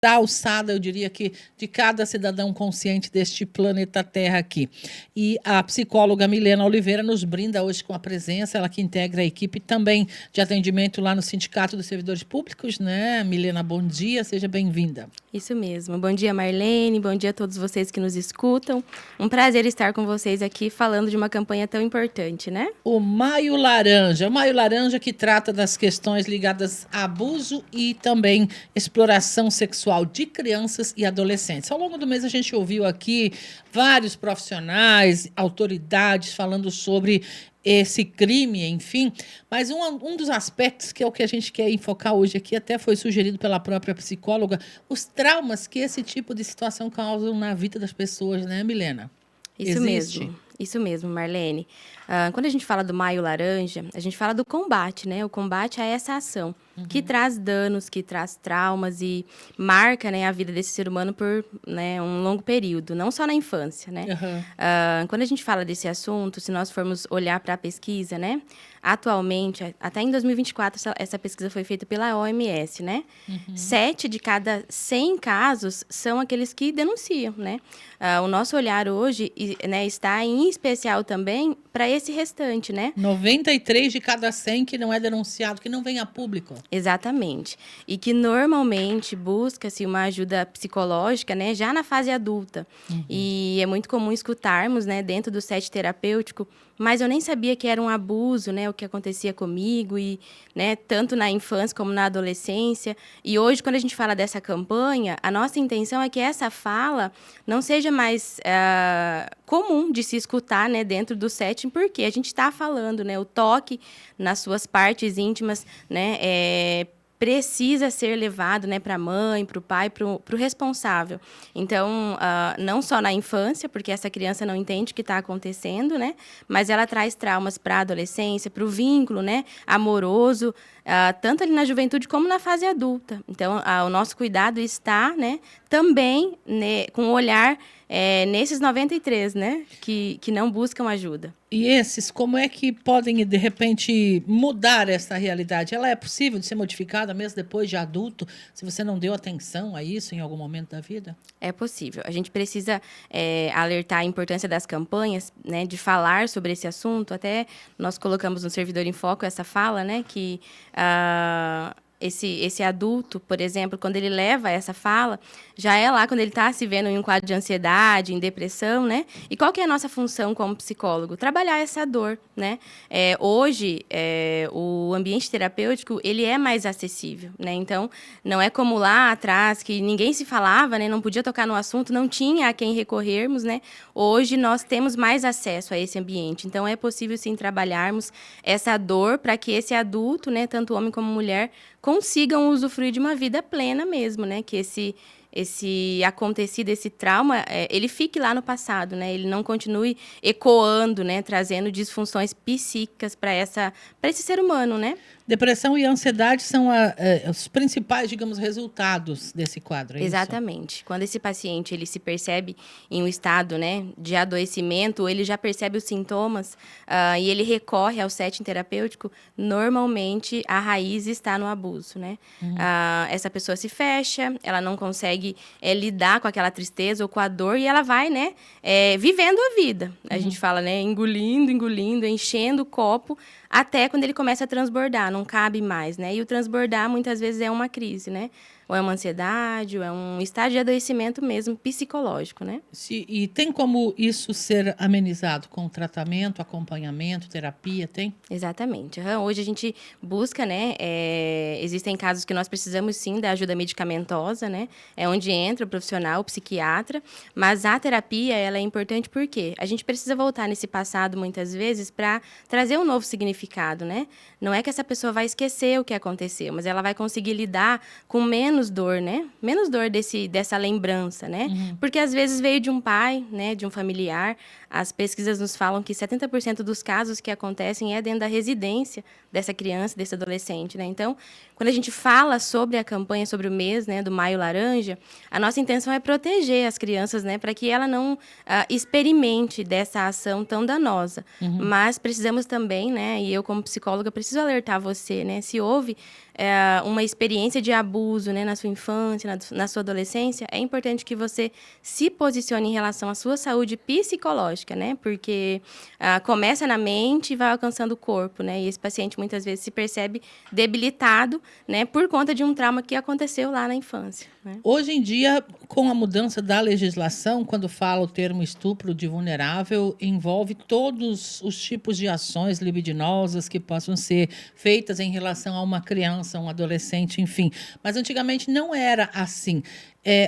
da alçada, eu diria que, de cada cidadão consciente deste planeta Terra aqui. E a psicóloga Milena Oliveira nos brinda hoje com a presença, ela que integra a equipe também de atendimento lá no Sindicato dos Servidores Públicos, né? Milena, bom dia, seja bem-vinda. Isso mesmo. Bom dia, Marlene, bom dia a todos vocês que nos escutam. Um prazer estar com vocês aqui falando de uma campanha tão importante, né? O Maio Laranja que trata das questões ligadas a abuso e também exploração sexual de crianças e adolescentes. Ao longo do mês a gente ouviu aqui vários profissionais, autoridades falando sobre esse crime, enfim, mas um dos aspectos que é o que a gente quer enfocar hoje aqui, até foi sugerido pela própria psicóloga, os traumas que esse tipo de situação causam na vida das pessoas, né, Milena? Isso mesmo, Marlene. Quando a gente fala do Maio Laranja, a gente fala do combate, né? O combate a essa ação que traz danos, que traz traumas e marca, né, a vida desse ser humano por, né, um longo período, não só na infância, né? Quando a gente fala desse assunto, se nós formos olhar para a pesquisa, né? Atualmente, até em 2024, essa pesquisa foi feita pela OMS, né? 7 de cada 100 casos são aqueles que denunciam, né? O nosso olhar hoje, né, está em especial também para esse restante, né? 93 de cada 100 que não é denunciado, que não vem a público. Exatamente. E que normalmente busca-se uma ajuda psicológica, né, já na fase adulta. E é muito comum escutarmos, né, dentro do set terapêutico, mas eu nem sabia que era um abuso, né, o que acontecia comigo, e, né, tanto na infância como na adolescência. E hoje, quando a gente fala dessa campanha, a nossa intenção é que essa fala não seja mais comum de se escutar, né, dentro do setting, porque a gente está falando, né, o toque nas suas partes íntimas, né, precisa ser levado, né, para a mãe, para o pai, para o responsável. Então, não só na infância, porque essa criança não entende o que está acontecendo, né, mas ela traz traumas para a adolescência, para o vínculo, né, amoroso, tanto ali na juventude como na fase adulta. Então, o nosso cuidado está, né, também, né, com o olhar nesses 93, né, que não buscam ajuda. E esses, como é que podem, de repente, mudar essa realidade? Ela é possível de ser modificada mesmo depois de adulto, se você não deu atenção a isso em algum momento da vida? É possível. A gente precisa alertar a importância das campanhas, né, de falar sobre esse assunto. Até nós colocamos no Servidor em Foco essa fala, né, que esse adulto, por exemplo, quando ele leva essa fala, já é lá quando ele está se vendo em um quadro de ansiedade, em depressão, né? E qual que é a nossa função como psicólogo? Trabalhar essa dor, né? Hoje, o ambiente terapêutico, ele é mais acessível, né? Então, não é como lá atrás, que ninguém se falava, né? Não podia tocar no assunto, não tinha a quem recorrermos, né? Hoje, nós temos mais acesso a esse ambiente. Então, é possível, sim, trabalharmos essa dor para que esse adulto, né? Tanto homem como mulher, consigam usufruir de uma vida plena mesmo, né? Que esse acontecido, esse trauma, ele fique lá no passado, né? Ele não continue ecoando, né? Trazendo disfunções psíquicas para esse ser humano, né? Depressão e ansiedade são os principais, digamos, resultados desse quadro, é Exatamente. isso? Quando esse paciente ele se percebe em um estado, né, de adoecimento, ou ele já percebe os sintomas e ele recorre ao setting terapêutico, normalmente a raiz está no abuso, né? Essa pessoa se fecha, ela não consegue lidar com aquela tristeza ou com a dor e ela vai, né, vivendo a vida. A gente fala, né, engolindo, enchendo o copo até quando ele começa a transbordar, não cabe mais, né? E o transbordar muitas vezes é uma crise, né? Ou é uma ansiedade, ou é um estágio de adoecimento mesmo psicológico, né? E tem como isso ser amenizado com tratamento, acompanhamento, terapia, tem? Exatamente. Hoje a gente busca, né? Existem casos que nós precisamos sim da ajuda medicamentosa, né? É onde entra o profissional, o psiquiatra, mas a terapia ela é importante porque a gente precisa voltar nesse passado muitas vezes para trazer um novo significado, né? Não é que essa pessoa vai esquecer o que aconteceu, mas ela vai conseguir lidar com menos dor, né? Menos dor dessa lembrança, né? Porque às vezes veio de um pai, né? De um familiar. As pesquisas nos falam que 70% dos casos que acontecem é dentro da residência dessa criança, desse adolescente, né? Então, quando a gente fala sobre a campanha, sobre o mês, né, do Maio Laranja, a nossa intenção é proteger as crianças, né, para que ela não experimente dessa ação tão danosa. Mas precisamos também, né, e eu como psicóloga preciso alertar você, né, se houve uma experiência de abuso, né, na sua infância, na sua adolescência, é importante que você se posicione em relação à sua saúde psicológica, né, porque começa na mente e vai alcançando o corpo, né, e esse paciente muitas vezes se percebe debilitado, né, por conta de um trauma que aconteceu lá na infância, né? Hoje em dia, com a mudança da legislação, quando fala o termo estupro de vulnerável, envolve todos os tipos de ações libidinosas que possam ser feitas em relação a uma criança, um adolescente, enfim. Mas antigamente não era assim.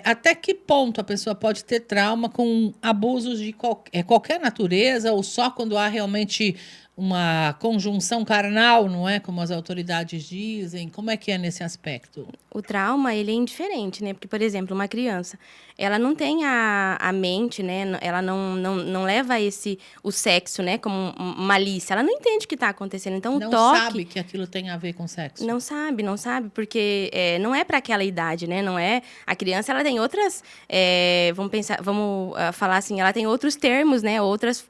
Até que ponto a pessoa pode ter trauma com abusos de qualquer natureza ou só quando há realmente uma conjunção carnal, não é? Como as autoridades dizem. Como é que é nesse aspecto? O trauma, ele é indiferente, né? Porque, por exemplo, uma criança, ela não tem a mente, né? Ela não leva o sexo, né? Como malícia. Ela não entende o que está acontecendo. Então, Não o toque... sabe que aquilo tem a ver com sexo. Não sabe, porque não é para aquela idade, né? Não é... A criança, ela tem outras... vamos falar assim, ela tem outros termos, né? Outras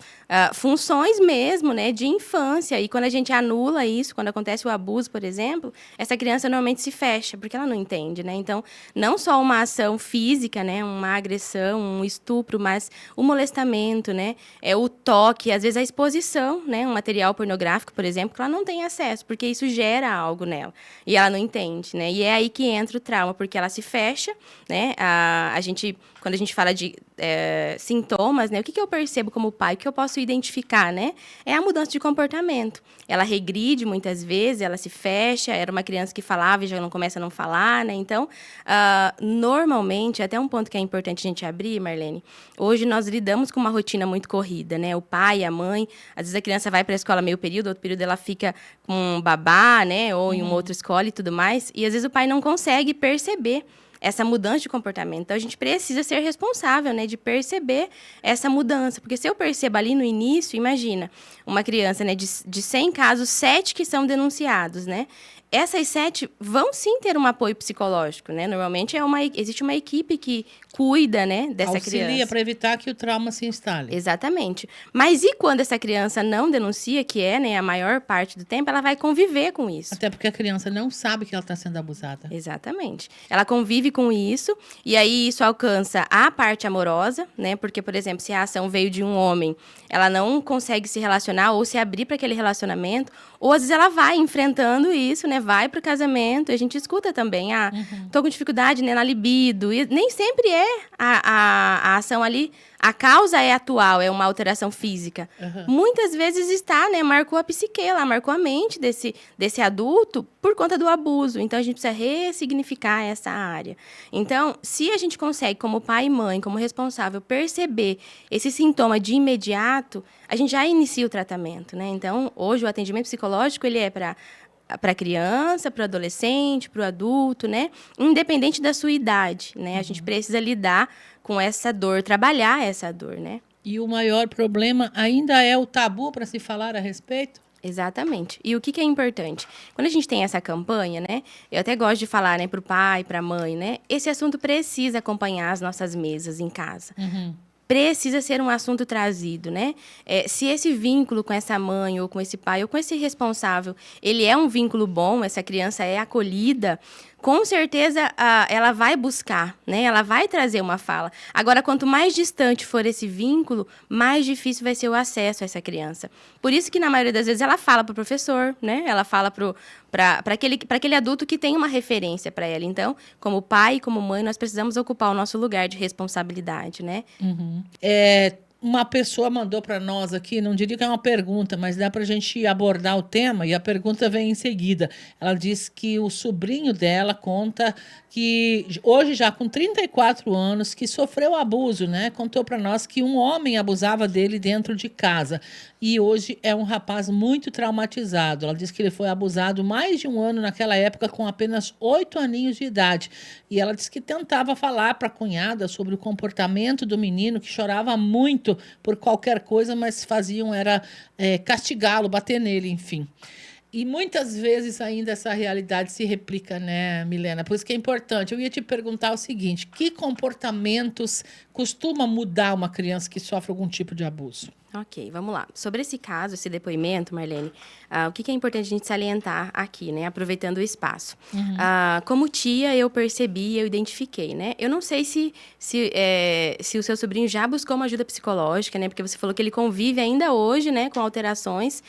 funções mesmo, né? De infância. E quando a gente anula isso, quando acontece o abuso, por exemplo, essa criança normalmente se fecha, porque ela não entende, né? Então, não só uma ação física, né? Uma agressão, um estupro, mas o molestamento, né? O toque, às vezes a exposição, né? Um material pornográfico, por exemplo, que ela não tem acesso, porque isso gera algo nela. E ela não entende, né? E é aí que entra o trauma, porque ela se fecha, né? Quando a gente fala de sintomas, né? O que eu percebo como pai? O que eu posso identificar, né? É a mudança de comportamento. Ela regride muitas vezes, ela se fecha, era uma criança que falava e já não começa a não falar, né? Então, normalmente, até um ponto que é importante a gente abrir, Marlene, hoje nós lidamos com uma rotina muito corrida, né? O pai, a mãe, às vezes a criança vai para a escola meio período, outro período ela fica com um babá, né? Ou em uma outra escola e tudo mais, e às vezes o pai não consegue perceber essa mudança de comportamento. Então, a gente precisa ser responsável, né, de perceber essa mudança. Porque se eu percebo ali no início, imagina, uma criança, né, de 100 casos, 7 que são denunciados, né? Essas 7 vão sim ter um apoio psicológico, né? Normalmente existe uma equipe que cuida, né, dessa criança. Auxilia para evitar que o trauma se instale. Exatamente. Mas e quando essa criança não denuncia, que é, né, a maior parte do tempo, ela vai conviver com isso. Até porque a criança não sabe que ela está sendo abusada. Exatamente. Ela convive com isso, e aí isso alcança a parte amorosa, né? Porque, por exemplo, se a ação veio de um homem, ela não consegue se relacionar ou se abrir para aquele relacionamento, ou às vezes ela vai enfrentando isso, né? Vai para o casamento, e a gente escuta também, tô com dificuldade, né, na libido, e nem sempre é a ação ali, a causa é atual, é uma alteração física. Muitas vezes está, né, marcou a psique, ela marcou a mente desse adulto por conta do abuso. Então, a gente precisa ressignificar essa área. Então, se a gente consegue, como pai e mãe, como responsável, perceber esse sintoma de imediato, a gente já inicia o tratamento, né? Então, hoje, o atendimento psicológico, ele é para a criança, para o adolescente, para o adulto, né? Independente da sua idade, né? A gente precisa lidar com essa dor, trabalhar essa dor, né? E o maior problema ainda é o tabu para se falar a respeito? Exatamente. E o que é importante? Quando a gente tem essa campanha, né? Eu até gosto de falar, né, para o pai, para a mãe, né? Esse assunto precisa acompanhar as nossas mesas em casa. Precisa ser um assunto trazido, né? Se esse vínculo com essa mãe, ou com esse pai, ou com esse responsável, ele é um vínculo bom, essa criança é acolhida, com certeza ela vai buscar, né? Ela vai trazer uma fala. Agora, quanto mais distante for esse vínculo, mais difícil vai ser o acesso a essa criança. Por isso que, na maioria das vezes, ela fala para o professor, né? Ela fala para aquele adulto que tem uma referência para ela. Então, como pai e como mãe, nós precisamos ocupar o nosso lugar de responsabilidade, né? Uma pessoa mandou para nós aqui, não diria que é uma pergunta, mas dá para a gente abordar o tema e a pergunta vem em seguida. Ela diz que o sobrinho dela conta que hoje já com 34 anos, que sofreu abuso, né? Contou para nós que um homem abusava dele dentro de casa e hoje é um rapaz muito traumatizado. Ela diz que ele foi abusado mais de um ano naquela época com apenas 8 aninhos de idade. E ela diz que tentava falar para a cunhada sobre o comportamento do menino, que chorava muito por qualquer coisa, mas faziam era castigá-lo, bater nele, enfim. E muitas vezes ainda essa realidade se replica, né, Milena? Por isso que é importante. Eu ia te perguntar o seguinte: que comportamentos costuma mudar uma criança que sofre algum tipo de abuso? Ok, vamos lá. Sobre esse caso, esse depoimento, Marlene, o que é importante a gente salientar aqui, né? Aproveitando o espaço. Como tia, eu percebi, eu identifiquei, né? Eu não sei se o seu sobrinho já buscou uma ajuda psicológica, né? Porque você falou que ele convive ainda hoje, né? Com alterações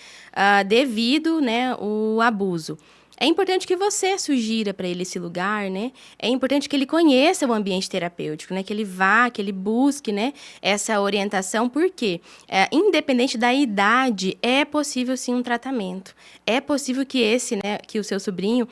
devido, né? O abuso. É importante que você sugira para ele esse lugar, né? É importante que ele conheça o ambiente terapêutico, né? Que ele vá, que ele busque, né? Essa orientação, porque independente da idade, é possível sim um tratamento. É possível que que o seu sobrinho,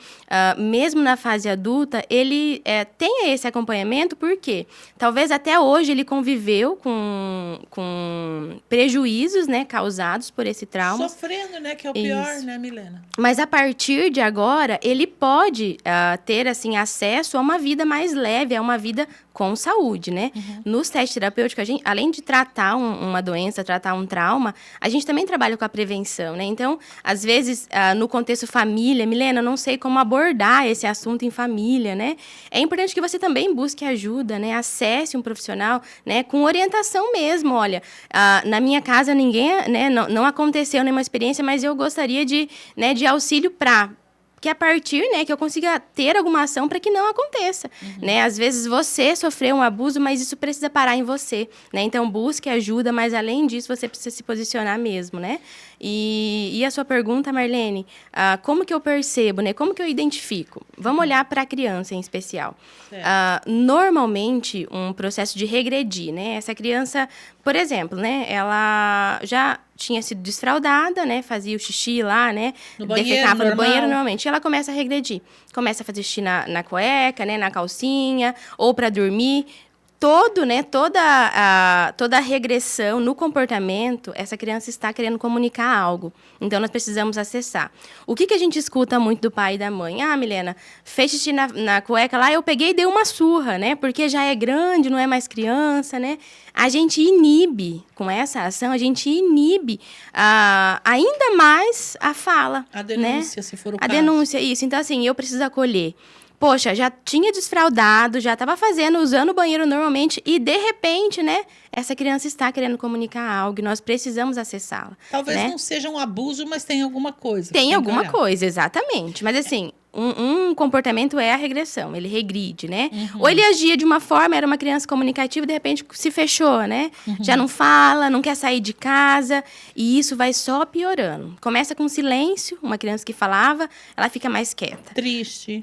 mesmo na fase adulta, ele tenha esse acompanhamento, porque talvez até hoje ele conviveu com prejuízos, né? Causados por esse trauma. Sofrendo, né? Que é o pior, né, Milena? Mas a partir de agora, ele pode ter assim, acesso a uma vida mais leve, a uma vida com saúde, né? Nos testes terapêuticos, além de tratar uma doença, tratar um trauma, a gente também trabalha com a prevenção, né? Então, às vezes, no contexto família, Milena, eu não sei como abordar esse assunto em família, né? É importante que você também busque ajuda, né? Acesse um profissional, né? Com orientação mesmo, olha, na minha casa ninguém, né? Não aconteceu nenhuma experiência, mas eu gostaria de auxílio que a partir, né, que eu consiga ter alguma ação para que não aconteça, né? Às vezes você sofreu um abuso, mas isso precisa parar em você, né? Então busque ajuda, mas além disso você precisa se posicionar mesmo, né? E a sua pergunta, Marlene, como que eu percebo, né? Como que eu identifico? Vamos olhar para a criança em especial. Normalmente, um processo de regredir, né? Essa criança, por exemplo, né? Ela já tinha sido desfraldada, né? Fazia o xixi lá, né? Defecava no banheiro normalmente. E ela começa a regredir. Começa a fazer xixi na cueca, né? Na calcinha, ou para dormir. Toda a regressão no comportamento, essa criança está querendo comunicar algo. Então, nós precisamos acessar. O que a gente escuta muito do pai e da mãe? Milena, fez xixi na cueca lá, eu peguei e dei uma surra, né? Porque já é grande, não é mais criança, né? A gente inibe, com essa ação, a gente inibe ainda mais a fala. A denúncia, né? Se for o caso. A denúncia, isso. Então, assim, eu preciso acolher. Poxa, já tinha desfraldado, já estava usando o banheiro normalmente e, de repente, né, essa criança está querendo comunicar algo e nós precisamos acessá-la. Talvez né? Não seja um abuso, mas tem alguma coisa. Tem alguma coisa, exatamente. Mas, assim, um comportamento é a regressão, ele regride, né? Ou ele agia de uma forma, era uma criança comunicativa, de repente se fechou, né? Já não fala, não quer sair de casa, e isso vai só piorando. Começa com silêncio, uma criança que falava, ela fica mais quieta. Triste,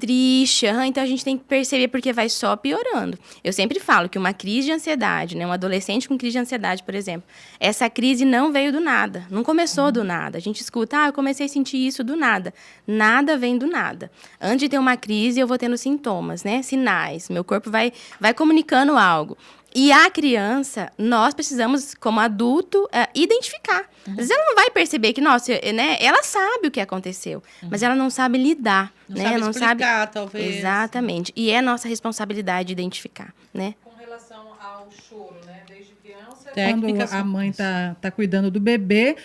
então a gente tem que perceber porque vai só piorando. Eu sempre falo que uma crise de ansiedade, né? Um adolescente com crise de ansiedade, por exemplo, essa crise não veio do nada, não começou do nada. A gente escuta, eu comecei a sentir isso do nada. Nada vem do nada. Antes de ter uma crise, eu vou tendo sintomas, né? Sinais. Meu corpo vai comunicando algo. E a criança, nós precisamos, como adulto, identificar. Às vezes ela não vai perceber que, nossa, né? Ela sabe o que aconteceu, mas ela não sabe lidar, né? Não sabe explicar, talvez. Exatamente. E é nossa responsabilidade identificar, né? Com relação ao choro, né? Desde criança... Quando a mãe está cuidando do bebê,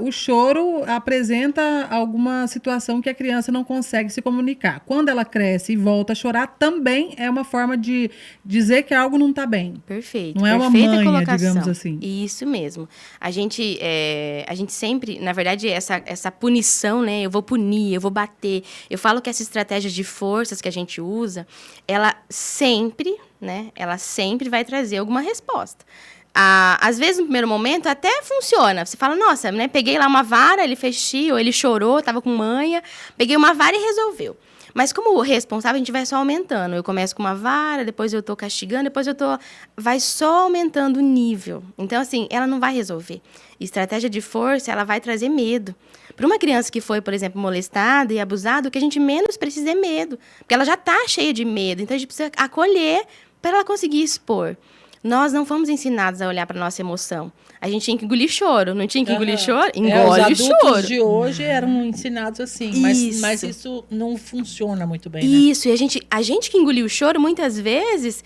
o choro apresenta alguma situação que a criança não consegue se comunicar. Quando ela cresce e volta a chorar, também é uma forma de dizer que algo não está bem. Perfeito. Não é uma manha, digamos assim. Isso mesmo. A gente sempre, na verdade, essa punição, né? Eu vou punir, eu vou bater. Eu falo que essa estratégia de forças que a gente usa, ela sempre vai trazer alguma resposta. Às vezes, no primeiro momento, até funciona. Você fala, nossa, né, peguei lá uma vara, ele fez xixi, ou ele chorou, estava com manha. Peguei uma vara e resolveu. Mas como responsável, a gente vai só aumentando. Eu começo com uma vara, depois eu tô castigando, vai só aumentando o nível. Então, assim, ela não vai resolver. Estratégia de força, ela vai trazer medo. Para uma criança que foi, por exemplo, molestada e abusada, o que a gente menos precisa é medo. Porque ela já está cheia de medo. Então, a gente precisa acolher para ela conseguir expor. Nós não fomos ensinados a olhar para a nossa emoção. a gente tinha que engolir choro. Não tinha que engolir choro? Os Engole o adultos choro. de hoje eram ensinados assim, mas isso não funciona muito bem, né? Isso, e a gente que engoliu o choro, muitas vezes,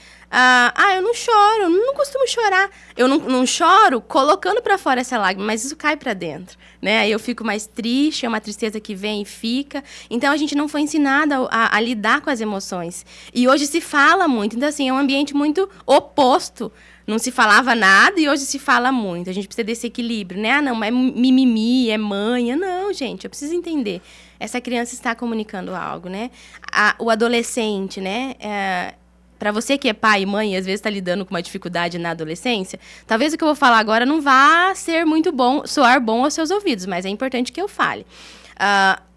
eu não choro, eu não costumo chorar. Eu não choro colocando pra fora essa lágrima, mas isso cai pra dentro, né? Aí eu fico mais triste, é uma tristeza que vem e fica. Então, a gente não foi ensinada a lidar com as emoções. E hoje se fala muito, então, assim, é um ambiente muito oposto. Não se falava nada e hoje se fala muito. A gente precisa desse equilíbrio, né? Não, é mimimi, é manha. Não, gente, eu preciso entender. Essa criança está comunicando algo, né? O adolescente, né? Para você que é pai e mãe e às vezes está lidando com uma dificuldade na adolescência, talvez o que eu vou falar agora não vá ser muito bom, soar bom aos seus ouvidos, mas é importante que eu fale.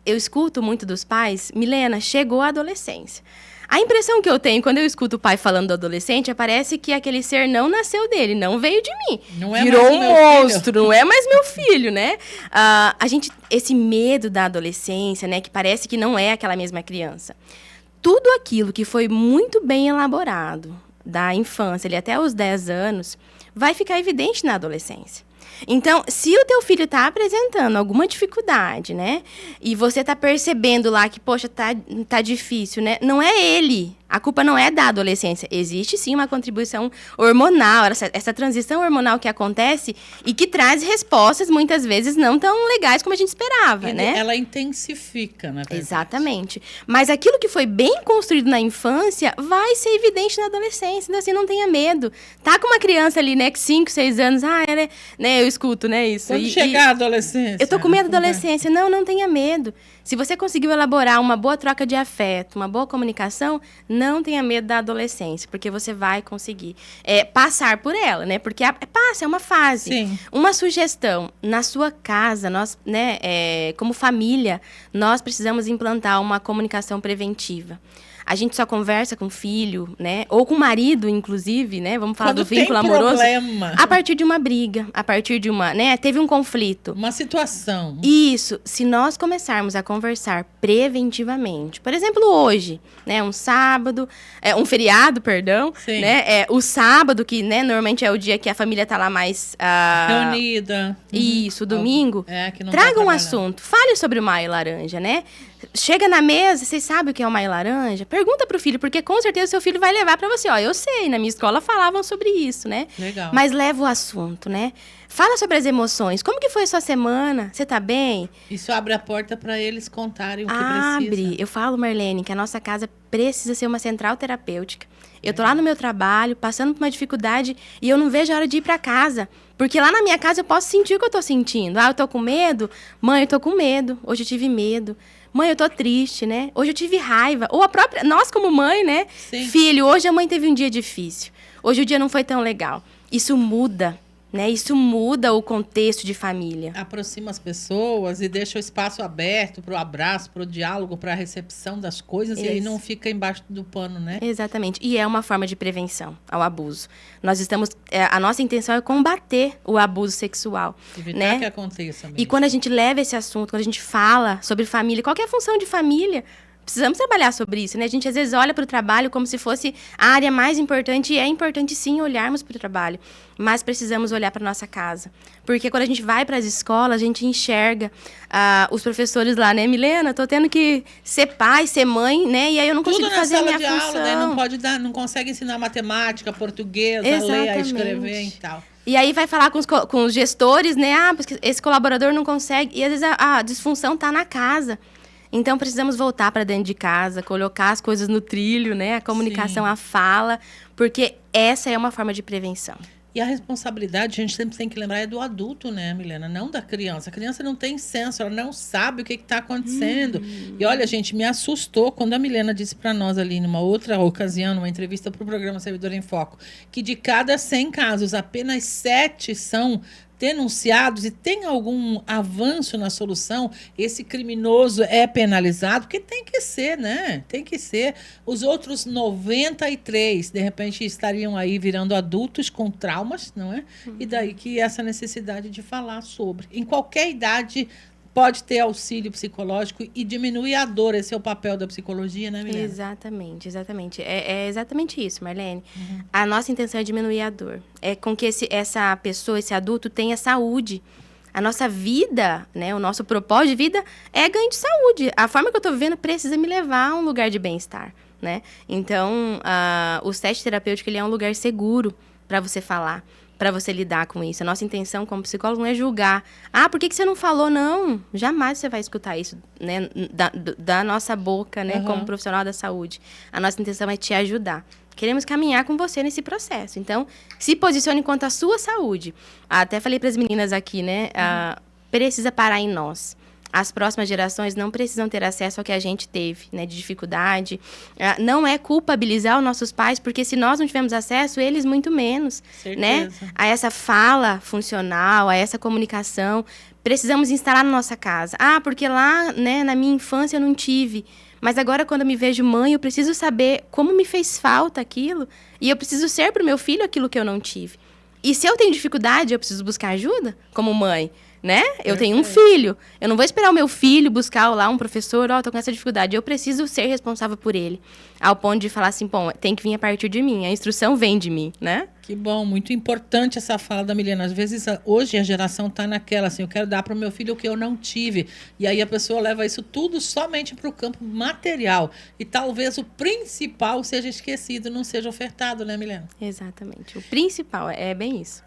Eu escuto muito dos pais, Milena, chegou a adolescência. A impressão que eu tenho quando eu escuto o pai falando do adolescente, parece que aquele ser não nasceu dele, não veio de mim. Não é virou mais um meu monstro, filho. não é mais meu filho, né? Esse medo da adolescência, né, que parece que não é aquela mesma criança. Tudo aquilo que foi muito bem elaborado da infância, ali até os 10 anos, vai ficar evidente na adolescência. Então, se o teu filho está apresentando alguma dificuldade, né? E você está percebendo lá que, poxa, tá difícil, né? Não é ele. A culpa não é da adolescência. Existe, sim, uma contribuição hormonal, essa transição hormonal que acontece e que traz respostas, muitas vezes, não tão legais como a gente esperava, né? Ela intensifica, na verdade. Exatamente. Mas aquilo que foi bem construído na infância vai ser evidente na adolescência. Então, assim, não tenha medo. Tá com uma criança ali, né, que 5, 6 anos, ela é, né, eu escuto, né, isso. Quando chegar a adolescência... Eu tô com medo da adolescência. Não tenha medo. Se você conseguiu elaborar uma boa troca de afeto, uma boa comunicação, não tenha medo da adolescência, porque você vai conseguir passar por ela, né? Porque é uma fase. Sim. Uma sugestão, na sua casa, nós, né, como família, nós precisamos implantar uma comunicação preventiva. A gente só conversa com o filho, né? Ou com o marido, inclusive, né? Vamos falar Quando do vínculo amoroso. Problema. A partir de uma briga, a partir de uma, né? Teve um conflito. Uma situação. Isso, se nós começarmos a conversar preventivamente, por exemplo, hoje, né, um sábado, um feriado, perdão, Sim. né, o sábado, que, né, normalmente é o dia que a família tá lá mais... reunida. Isso, domingo. Que não traga tá um trabalhando. assunto, fale sobre o maio laranja, né? Chega na mesa, vocês sabem o que é o maio laranja? Pergunta pro filho, porque com certeza seu filho vai levar para você. Ó, eu sei, na minha escola falavam sobre isso, né? Legal. Mas leva o assunto, né? Fala sobre as emoções. Como que foi a sua semana? Você tá bem? Isso abre a porta para eles contarem o que Abre. precisa. Eu falo, Marlene, que a nossa casa precisa ser uma central terapêutica. Eu tô lá no meu trabalho, passando por uma dificuldade e eu não vejo a hora de ir para casa. Porque lá na minha casa eu posso sentir o que eu tô sentindo. Eu tô com medo? Mãe, eu tô com medo. Hoje eu tive medo. Mãe, eu tô triste, né? Hoje eu tive raiva. Ou a própria... Nós como mãe, né? Sim. Filho, hoje a mãe teve um dia difícil. Hoje o dia não foi tão legal. Isso muda, né? Isso muda o contexto de família. Aproxima as pessoas e deixa o espaço aberto para o abraço, para o diálogo, para a recepção das coisas. Isso. E aí não fica embaixo do pano, né? Exatamente. E é uma forma de prevenção ao abuso. Nós estamos... a nossa intenção é combater o abuso sexual. Evitar né? que aconteça mesmo. E quando a gente leva esse assunto, quando a gente fala sobre família, qual que é a função de família? Precisamos trabalhar sobre isso, né? A gente às vezes olha para o trabalho como se fosse a área mais importante, e é importante sim olharmos para o trabalho, mas precisamos olhar para nossa casa. Porque quando a gente vai para as escolas, a gente enxerga os professores lá, né? Milena, tô tendo que ser pai, ser mãe, né? E aí eu não consigo Tudo na fazer a sala minha de função. aula, né? Não consegue ensinar matemática, português, a ler, a Exatamente. escrever e tal. E aí vai falar com os gestores, né? Porque esse colaborador não consegue. E às vezes a disfunção está na casa. Então, precisamos voltar para dentro de casa, colocar as coisas no trilho, né? A comunicação, Sim. a fala, porque essa é uma forma de prevenção. E a responsabilidade, a gente sempre tem que lembrar, é do adulto, né, Milena? Não da criança. A criança não tem senso, ela não sabe o que está acontecendo. E olha, gente, me assustou quando a Milena disse para nós ali, numa outra ocasião, numa entrevista para o programa Servidor em Foco, que de cada 100 casos, apenas 7 são denunciados e tem algum avanço na solução, esse criminoso é penalizado, porque tem que ser, né? Tem que ser. Os outros 93, de repente, estariam aí virando adultos com traumas, não é? E daí que essa necessidade de falar sobre. Em qualquer idade, pode ter auxílio psicológico e diminuir a dor. Esse é o papel da psicologia, né, Milena? Exatamente, exatamente. É exatamente isso, Marlene. A nossa intenção é diminuir a dor. É com que essa pessoa, esse adulto, tenha saúde. A nossa vida, né, o nosso propósito de vida é ganho de saúde. A forma que eu estou vivendo precisa me levar a um lugar de bem-estar, né? Então, o set terapêutico ele é um lugar seguro para você falar, para você lidar com isso. A nossa intenção como psicólogo não é julgar. Por que você não falou? Não, jamais você vai escutar isso, né, da nossa boca, né, como profissional da saúde. A nossa intenção é te ajudar. Queremos caminhar com você nesse processo. Então, se posicione quanto à sua saúde. Até falei para as meninas aqui, né? Precisa parar em nós. As próximas gerações não precisam ter acesso ao que a gente teve, né? De dificuldade. Não é culpabilizar os nossos pais, porque se nós não tivermos acesso, eles muito menos. Né? A essa fala funcional, a essa comunicação. Precisamos instalar na nossa casa. Porque lá, né, na minha infância eu não tive. Mas agora, quando eu me vejo mãe, eu preciso saber como me fez falta aquilo. E eu preciso ser para o meu filho aquilo que eu não tive. E se eu tenho dificuldade, eu preciso buscar ajuda como mãe, né? Eu tenho um filho. Eu não vou esperar o meu filho buscar lá um professor, tô com essa dificuldade. Eu preciso ser responsável por ele. Ao ponto de falar assim, bom, tem que vir a partir de mim. A instrução vem de mim, né? Que bom, muito importante essa fala da Milena. Às vezes, hoje a geração está naquela, assim, eu quero dar para o meu filho o que eu não tive. E aí a pessoa leva isso tudo somente para o campo material. E talvez o principal seja esquecido, não seja ofertado, né, Milena? Exatamente. O principal é bem isso.